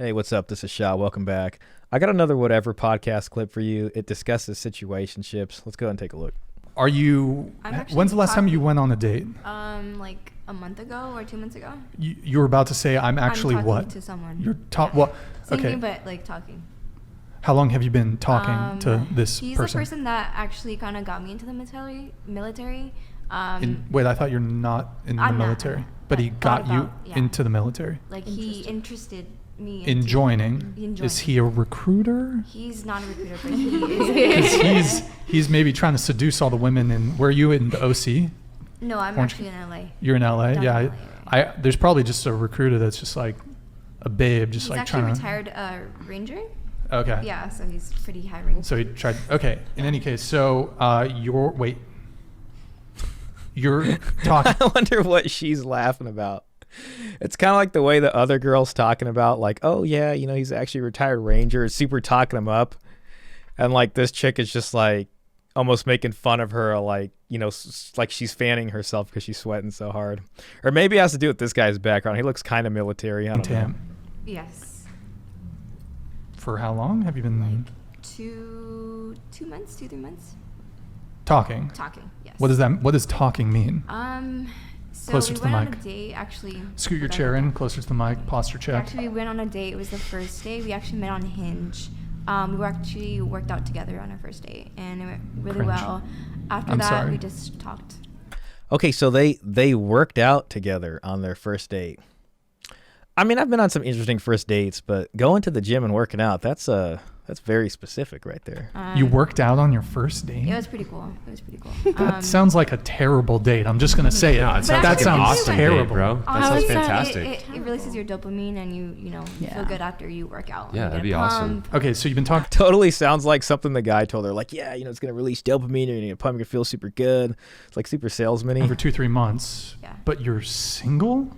Hey, what's up? This is Shah. Welcome back. I got another whatever podcast clip for you. It discusses situationships. Let's go ahead and take a look. Are you? When's the last time you went on a date? Like a month ago or 2 months ago. You were about to say I'm actually I'm what? to someone. You're what? Singing, Okay. but like talking. How long have you been talking to this he's person? the person that actually kind of got me into the military. Wait, I thought you're not in the I'm not, military, but he got you into the military. Like he interested me In joining. Is he a recruiter? He's not a recruiter, but he is. He's maybe trying to seduce all the women. And were you in the OC? No, I'm actually in LA. You're in LA? Down Yeah. in LA, right. There's probably just a recruiter that's just like a babe, just he's like actually trying retired Ranger. Okay. Yeah, so he's pretty high ranking. So he tried. Okay. In any case, so you're talking. I wonder what she's laughing about. It's kind of like the way the other girl's talking about, like, oh, yeah, you know, he's actually a retired Ranger, super talking him up. And, like, this chick is just, like, almost making fun of her, like, you know, like she's fanning herself because she's sweating so hard. Or maybe it has to do with this guy's background. He looks kind of military. I don't know. Yes. For how long have you been Like 2 months, 3 months. talking? Talking, yes. What does talking mean? So Closer we to the went on mic. a date, actually. Scoot your chair in closer to the mic. Posture check. Actually, we went on a date. It was the first date. We actually met on Hinge. We were actually worked out together on our first date, and it went really Cringe. well. After that, we just talked. Okay, so they worked out together on their first date. I mean, I've been on some interesting first dates, but going to the gym and working out, that's very specific right there. You worked out on your first date? It was pretty cool. That sounds like a terrible date. I'm just going to say it. No, it sounds that like an sounds awesome terrible. date, bro. That sounds Honestly, fantastic. It releases your dopamine, and you feel good after you work out. Yeah, You that'd get be awesome. pumped. Okay, so you've been talking. Totally sounds like something the guy told her, like, yeah, you know, it's going to release dopamine and your pump, you're going to feel super good. It's like super salesman-y. For 2-3 months. Yeah. But you're single?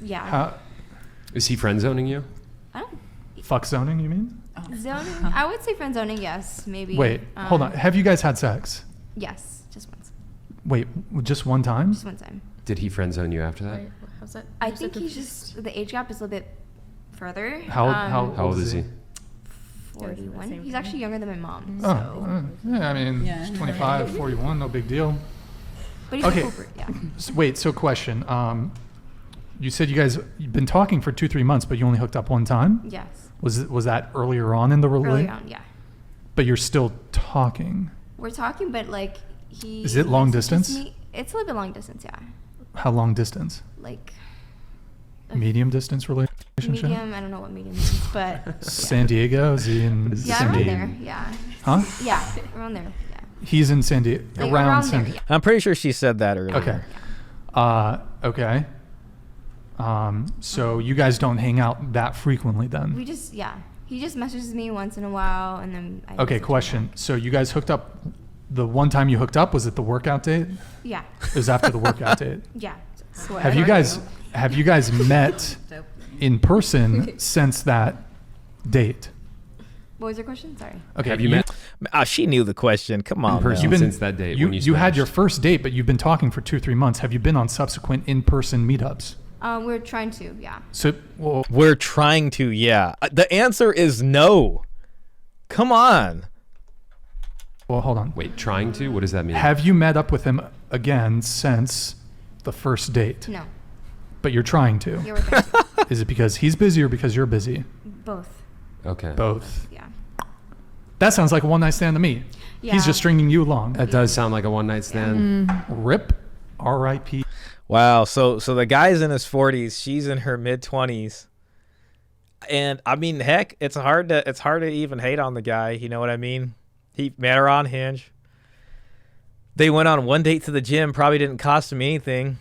Yeah. How, Is he friend zoning you? I don't fuck zoning, you mean? zoning. I would say friend zoning. Yes, maybe. Wait, hold on. Have you guys had sex? Yes, just once. Wait, just one time? Just one time. Did he friend zone you after that? Wait, how's that? I think he's just the age gap is a little bit further. How How old is he? 41. Same He's for actually younger than my mom. Oh, So. yeah, I mean, Yeah. 25, 41, no big deal. But he's Okay. over. Yeah. Wait, so question. You said you've been talking for 2-3 months, but you only hooked up one time? Yes. Was that earlier on in the Early relationship? on, yeah. But you're still talking. We're talking, but like he. Is it long messages distance? me- It's a little bit long distance, yeah. How long distance? Like. Medium distance relationship? Medium. I don't know what medium is, but. San Diego? Is he in Yeah, San around Diego? there. Yeah. Huh? Yeah, around there. Yeah. He's in San Diego. Like, around San there, Diego. yeah. I'm pretty sure she said that earlier. Okay. Okay. So you guys don't hang out that frequently then? We just He just messages me once in a while, and then. I Okay, message him question. back. So you guys hooked up. The one time you hooked up, was it the workout date? Yeah. It was after the workout date. Yeah. Have you guys met in person since that date? What was your question? Sorry. Okay. Have you met She knew the question. Come on. in person now. since that date? when You had your smashed? first date, but you've been talking for 2-3 months. Have you been on subsequent in-person meetups? We're trying to. Yeah. So, well, We're trying to, yeah. The answer is no. Come on. hold on. Wait, trying to? What does that mean? Have you met up with him again since the first date? No. But you're trying to. Yeah, we're trying to. Is it because he's busy or because you're busy? Both. Okay. Both. Yeah. That sounds like a one-night stand to me. Yeah. He's just stringing you along. That does sound like a one night stand. Rip. R.I.P. Wow. So the guy's in his 40s. She's in her mid 20s. And I mean, heck, it's hard to even hate on the guy. You know what I mean? He met her on Hinge. They went on one date to the gym. Probably didn't cost him anything.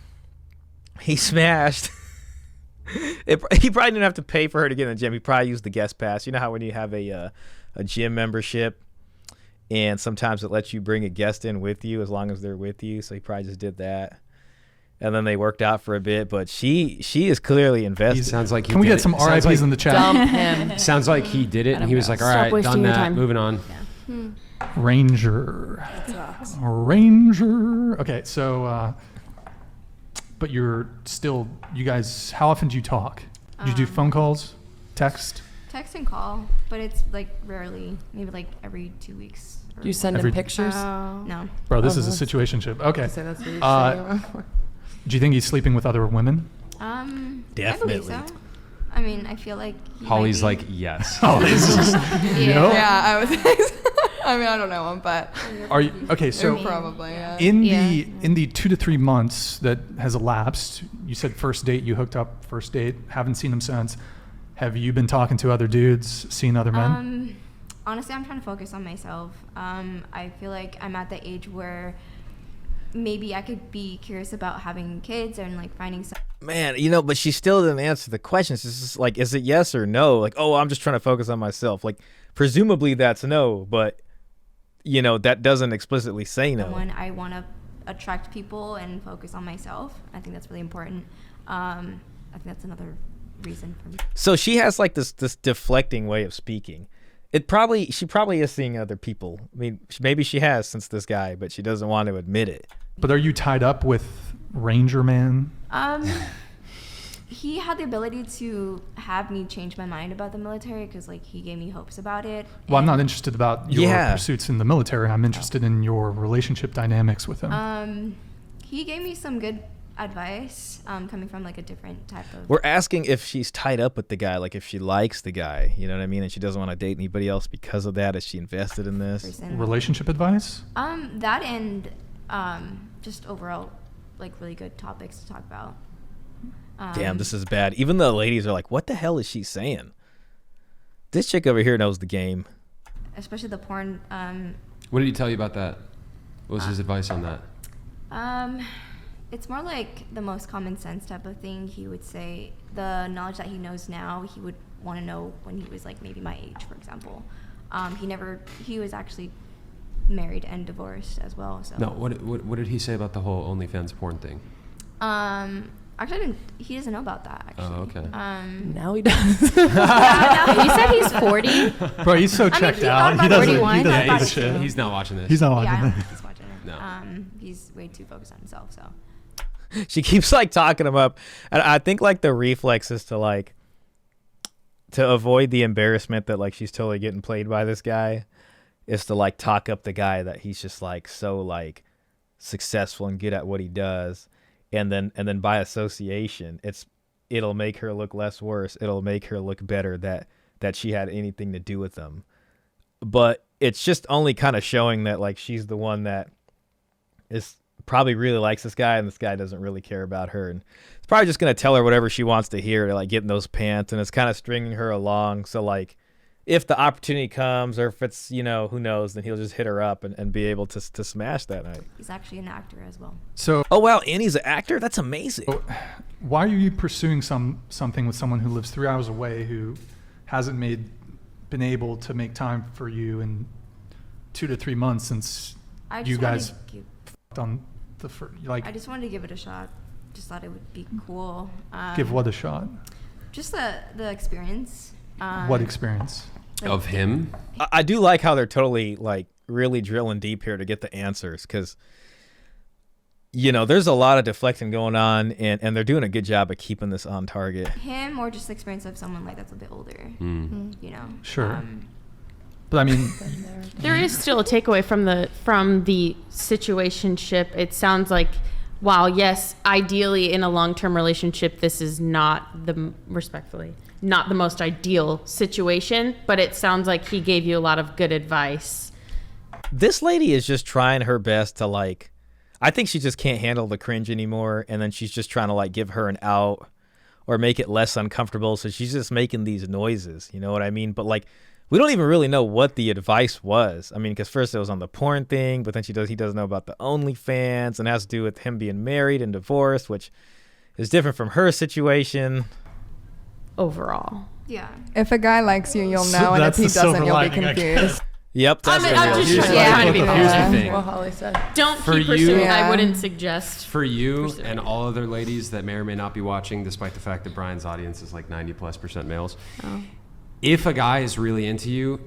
He smashed. He probably didn't have to pay for her to get in the gym. He probably used the guest pass. You know how when you have a gym membership, and sometimes it lets you bring a guest in with you as long as they're with you. So he probably just did that. And then they worked out for a bit, but she is clearly invested. Sounds like he Can we did get it. some Sounds RIPs like- in the chat? Dump him. Sounds like he did it, and he was like, "All Stop right, wasting done your that. time." Moving on." Ranger. Ranger. Okay, so, but you're still, you guys, how often do you talk? Do you do phone calls? text? Text and call, but it's like rarely, maybe like every 2 weeks. Do you send Every- him pictures? No. Bro, this Oh, is a that's- situationship. Okay. Say that's what you're Uh, saying. Do you think he's sleeping with other women? I Definitely. believe so. I mean, I feel like he Holly's might be. like, yes. Oh, this is. Yeah. Yeah, I was. I mean, I don't know him, but Are you okay? So probably. Yeah. in the 2 to 3 months that has elapsed, you said first date, you hooked up first date, haven't seen him since. Have you been talking to other dudes, seen other men? Honestly, I'm trying to focus on myself. I feel like I'm at the age where maybe I could be curious about having kids and like finding some. Man, but she still didn't answer the questions. It's just like, is it yes or no? Like, oh, I'm just trying to focus on myself. Like, presumably that's no, but that doesn't explicitly say no. Someone I want to attract people and focus on myself. I think that's really important. I think that's another reason for me. So she has like this deflecting way of speaking. She probably is seeing other people. I mean, maybe she has since this guy, but she doesn't want to admit it. But are you tied up with Ranger Man? He had the ability to have me change my mind about the military because like he gave me hopes about it. Well, I'm not interested about your Yeah. pursuits in the military. I'm interested in your relationship dynamics with him. He gave me some good advice coming from like a different type of. We're asking if she's tied up with the guy, like if she likes the guy, you know what I mean? And she doesn't want to date anybody else because of that. Is she invested in this? person. Relationship advice? That and just overall like really good topics to talk about. Damn, this is bad. Even the ladies are like, what the hell is she saying? This chick over here knows the game. Especially the porn. What did he tell you about that? What was his advice on that? It's more like the most common sense type of thing. He would say the knowledge that he knows now, he would want to know when he was like maybe my age, for example. He was actually married and divorced as well. So No, what did he say about the whole OnlyFans porn thing? Actually, he doesn't know about that. Actually. Oh, okay. Now he does. You said he's 40? Bro, he's so I mean, checked he out. thought He about doesn't, 41, he thought doesn't about give a it shit. too. He's not watching this. He's not watching Yeah, I don't that. think he's watching it. No. He's way too focused on himself. So She keeps like talking him up. And I think like the reflex is to avoid the embarrassment that like she's totally getting played by this guy, is to like talk up the guy that he's just like so like successful and good at what he does. And then by association, it'll make her look less worse. It'll make her look better that she had anything to do with them. But it's just only kind of showing that like she's the one that is probably really likes this guy, and this guy doesn't really care about her, and it's probably just gonna tell her whatever she wants to hear to like get in those pants, and it's kind of stringing her along. So like if the opportunity comes, or if it's who knows, then he'll just hit her up and be able to smash that night. he's actually an actor as well. So Oh wow, and he's an actor? That's amazing. why are you pursuing something with someone who lives 3 hours away, who hasn't been able to make time for you in 2 to 3 months since I you just guys wanted to give, done the I just wanted to give it a shot. Just thought it would be cool. give what a shot? Just the experience. What experience? Like, Of him? I do like how they're totally like really drilling deep here to get the answers, because there's a lot of deflecting going on, and they're doing a good job of keeping this on target. him or just the experience of someone like that's a bit older. Sure. But I mean, There is still a takeaway from the situationship. It sounds like, while yes, ideally in a long-term relationship, this is not not the most ideal situation, but it sounds like he gave you a lot of good advice. This lady is just trying her best to like, I think she just can't handle the cringe anymore, and then she's just trying to like give her an out or make it less uncomfortable, so she's just making these noises, you know what I mean? But like, we don't even really know what the advice was. I mean, because first it was on the porn thing, but then he doesn't know about the OnlyFans, and it has to do with him being married and divorced, which is different from her situation. Overall. Yeah. If a guy likes you, you'll So know, and if that's he the silver doesn't, you'll be lining, I confused. Yep, that's I'm the real just issue. trying to be Here's the fair. thing. What Holly said. Don't For keep you- pursuing. Yeah. I wouldn't suggest. For you Pursuing and it. all other ladies that may or may not be watching, despite the fact that Brian's audience is like 90+% males, if a guy is really into you,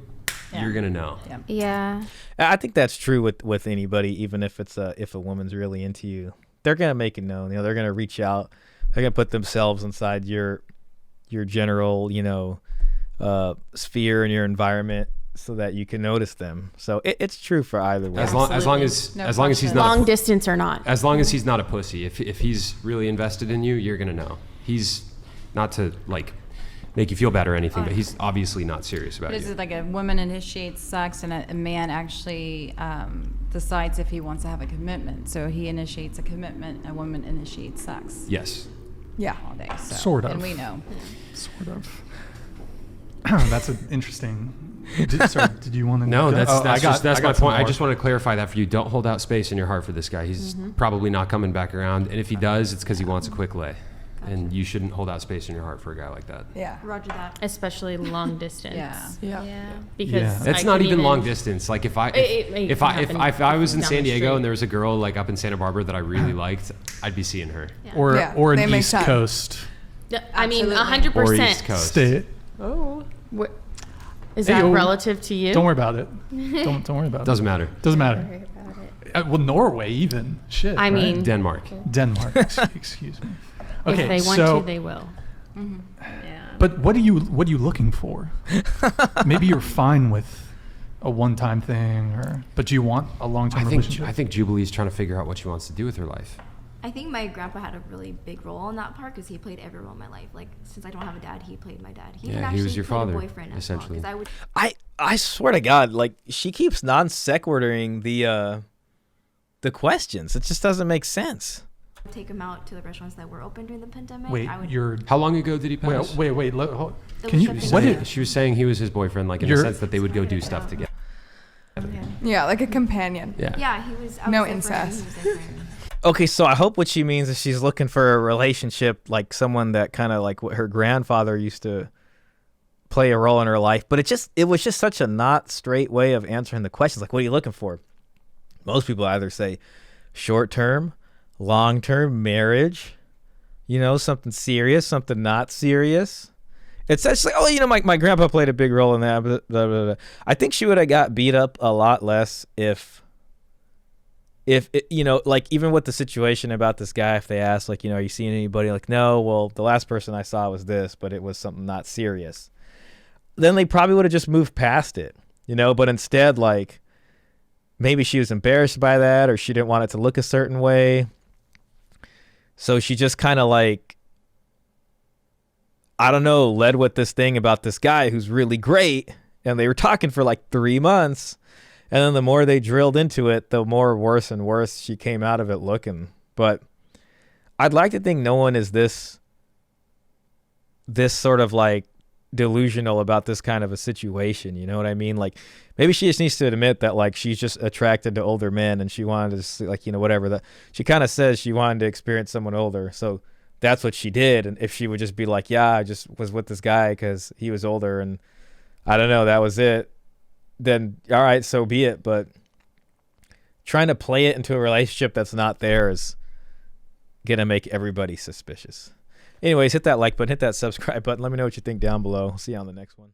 you're gonna know. Yeah. I think that's true with anybody, even if if a woman's really into you, they're gonna make it known. They're gonna reach out. They're gonna put themselves inside your general, sphere in your environment so that you can notice them. So it's true for either way. As long as No as long as he's question. not Long distance or not. as long as he's not a pussy. If he's really invested in you, you're gonna know. He's not to like make you feel bad or anything, but he's obviously not serious about This you. is like a woman initiates sex and a man actually decides if he wants to have a commitment. So he initiates a commitment, a woman initiates sex Yes. Yeah. all day. So. Sort of. And we know. Sort of. That's an interesting. Did you want to? No, go? that's Oh, that's I my got some point. I more. just want to clarify that for you. Don't hold out space in your heart for this guy. He's probably not coming back around, and if he does, it's because he wants a quick lay. And you shouldn't hold out space in your heart for a guy like that. Yeah. Roger that. Especially long distance. Yeah. Yeah. Because Yeah. It's I not could even long distance. Like if I It can happen if I was in down San the Diego street. and there was a girl like up in Santa Barbara that I really liked, I'd be seeing her. Or Yeah, or they an make East time. Coast I mean, Absolutely. 100%. Or East Coast. state. Oh. Is Hey, that oh. relative to you? Don't worry about it. Don't worry about Doesn't matter. it. Doesn't matter. Well, Norway even. Shit. I right? mean, Denmark. Denmark. Excuse me. Okay, if they want so to, they will. but what are you looking for? Maybe you're fine with a one-time thing, but do you want a long-term relationship? I think Jubilee's trying to figure out what she wants to do with her life. I think my grandpa had a really big role in that part because he played every role in my life. Like, since I don't have a dad, he played my dad. He Yeah, even he actually was your played father, a boyfriend as essentially. well. Because I would I swear to God, like she keeps non sequituring the questions. It just doesn't make sense. take him out to the restaurants that were open during the pandemic. Wait, I would, you're. How long ago did he pass? Wait. Hold, That can was you? something What like did? She was saying he was his boyfriend, like in the You're- sense that they would go do stuff together. Yeah, like a companion. Yeah. yeah, he was. I No was there for him, incest. he was there for him. Okay, so I hope what she means is she's looking for a relationship like someone that kind of like what her grandfather used to play a role in her life. But it was just such a not straight way of answering the questions. Like, what are you looking for? Most people either say short term, long term, marriage, something serious, something not serious. It's actually, my grandpa played a big role in that. Blah, blah, blah. I think she would have got beat up a lot less if like even with the situation about this guy, if they asked like, are you seeing anybody? Like, no, well, the last person I saw was this, but it was something not serious. Then they probably would have just moved past it, but instead, like, maybe she was embarrassed by that or she didn't want it to look a certain way. So she just kind of like, I don't know, led with this thing about this guy who's really great. And they were talking for like 3 months. And then the more they drilled into it, the more worse and worse she came out of it looking. But I'd like to think no one is this sort of like delusional about this kind of a situation. You know what I mean? Like maybe she just needs to admit that like she's just attracted to older men and she wanted to see, like, whatever that she kind of says she wanted to experience someone older. So that's what she did. And if she would just be like, yeah, I just was with this guy because he was older and I don't know, that was it. Then all right, so be it. But trying to play it into a relationship that's not there is gonna make everybody suspicious. Anyways, hit that like button, hit that subscribe button. Let me know what you think down below. See you on the next one.